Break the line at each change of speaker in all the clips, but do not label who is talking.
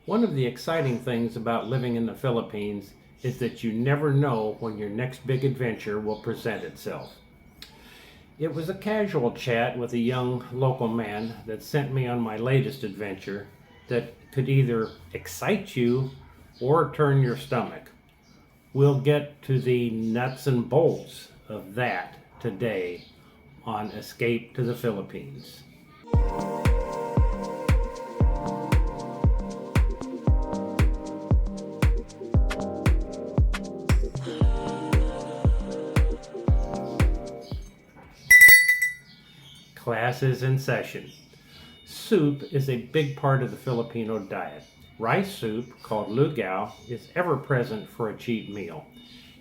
One of the exciting things about living in the Philippines is that you never know when your next big adventure will present itself. It was a casual chat with a young local man that sent me on my latest adventure that could either excite you or turn your stomach. We'll get to the nuts and bolts of that today on Escape to the Philippines. Class is in session. Soup is a big part of the Filipino diet. Rice soup, called lugao, is ever present for a cheap meal.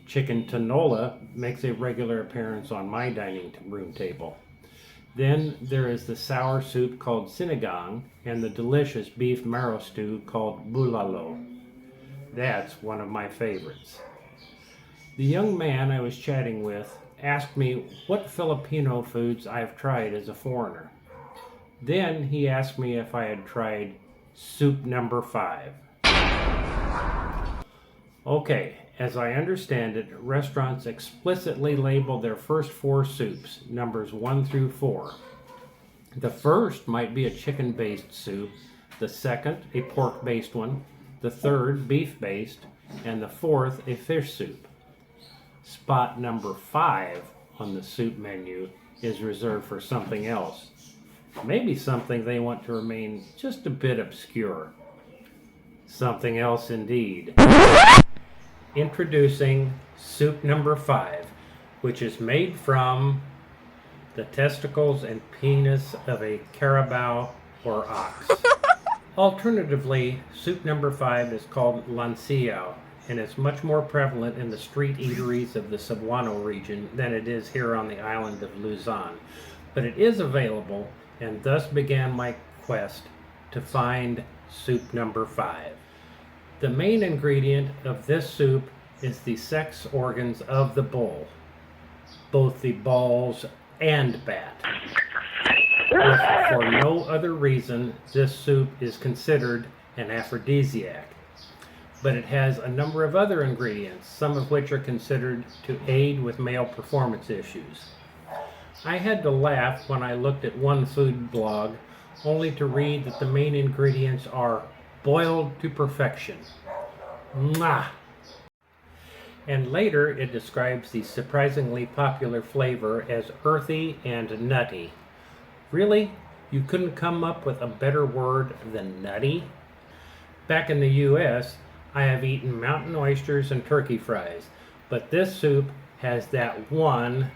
Chicken tinola makes a regular appearance on my dining room table. Then there is the sour soup called sinigang and the delicious beef marrow stew called bulalo. That's one of my favorites. The young man I was chatting with asked me what Filipino foods I've tried as a foreigner. Then he asked me if I had tried soup number 5. Okay, as I understand it, restaurants explicitly label their first 4 soups, numbers 1 through 4. The first might be a chicken-based soup, the second a pork-based one, the third beef-based, and the fourth a fish soup. Spot number 5 on the soup menu is reserved for something else. Maybe something they want to remain just a bit obscure. Something else indeed. Introducing soup number 5, which is made from the testicles and penis of a carabao or ox. Alternatively, soup number 5 is called lanciao, and it's much more prevalent in the street eateries of the Cebuano region than it is here on the island of Luzon. But it is available, and thus began my quest to find soup number 5. The main ingredient of this soup is the sex organs of the bull, both the balls and bat. If for no other reason, this soup is considered an aphrodisiac. But it has a number of other ingredients, some of which are considered to aid with male performance issues. I had to laugh when I looked at one food blog, only to read that the main ingredients are boiled to perfection. Mwah! And later it describes the surprisingly popular flavor as earthy and nutty. Really? You couldn't come up with a better word than nutty? Back in the US, I have eaten mountain oysters and turkey fries, but this soup has that one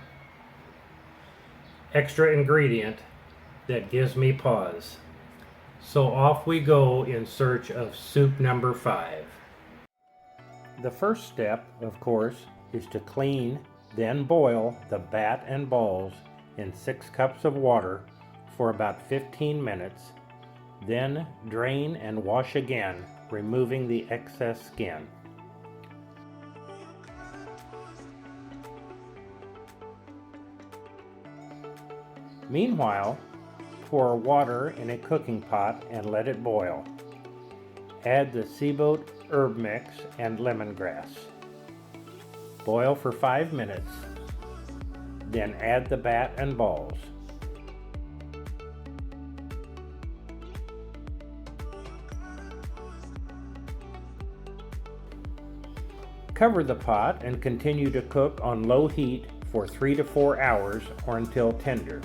extra ingredient that gives me pause. So off we go in search of soup number 5. The first step, of course, is to clean, then boil the bat and balls in 6 cups of water for about 15 minutes, then drain and wash again, removing the excess skin. Meanwhile, pour water in a cooking pot and let it boil. Add the sibot herb mix and lemongrass. Boil for 5 minutes, then add the bat and balls. Cover the pot and continue to cook on low heat for 3 to 4 hours or until tender.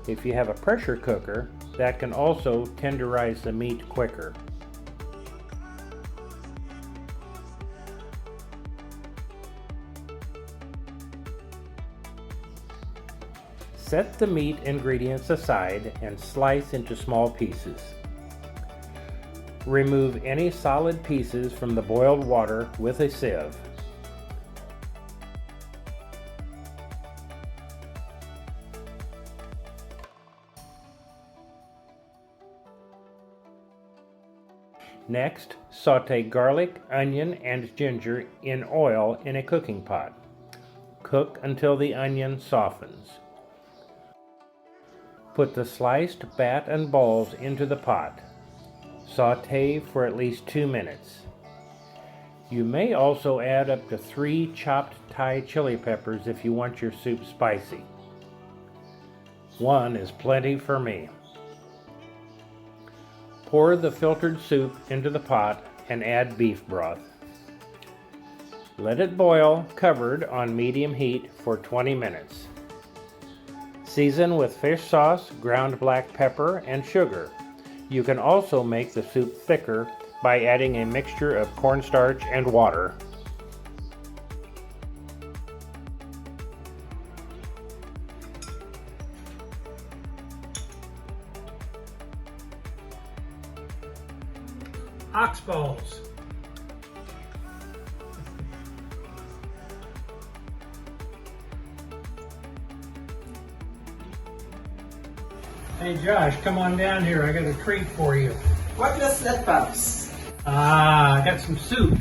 If you have a pressure cooker, that can also tenderize the meat quicker. Set the meat ingredients aside and slice into small pieces. Remove any solid pieces from the boiled water with a sieve. Next, saute garlic, onion, and ginger in oil in a cooking pot. Cook until the onion softens. Put the sliced bat and balls into the pot. saute for at least 2 minutes. You may also add up to 3 chopped Thai chili peppers if you want your soup spicy. 1 is plenty for me. Pour the filtered soup into the pot and add beef broth. Let it boil covered on medium heat for 20 minutes. Season with fish sauce, ground black pepper, and sugar. You can also make the soup thicker by adding a mixture of cornstarch and water. Ox balls. Hey Josh, come on down here. I got a treat for you.
What was that, Pops?
I got some soup.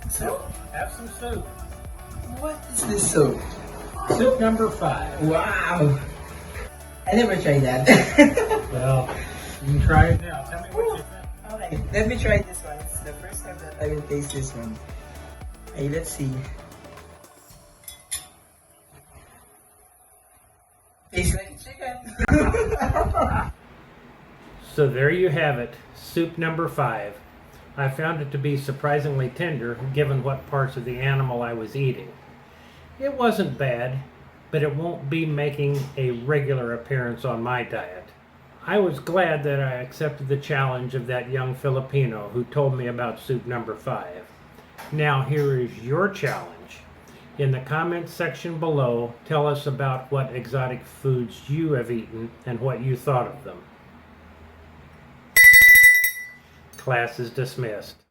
Soup?
Have some soup.
What is this soup?
Soup number 5.
Wow! I never tried that.
Well, you can try it now. Tell me what you think.
Okay, let me try this one. It's the first time that I will taste this one. Hey, let's see. Tastes like chicken.
So there you have it, soup number 5. I found it to be surprisingly tender given what parts of the animal I was eating. It wasn't bad, but it won't be making a regular appearance on my diet. I was glad that I accepted the challenge of that young Filipino who told me about soup number 5. Now here is your challenge. In the comments section below, tell us about what exotic foods you have eaten and what you thought of them. Class is dismissed.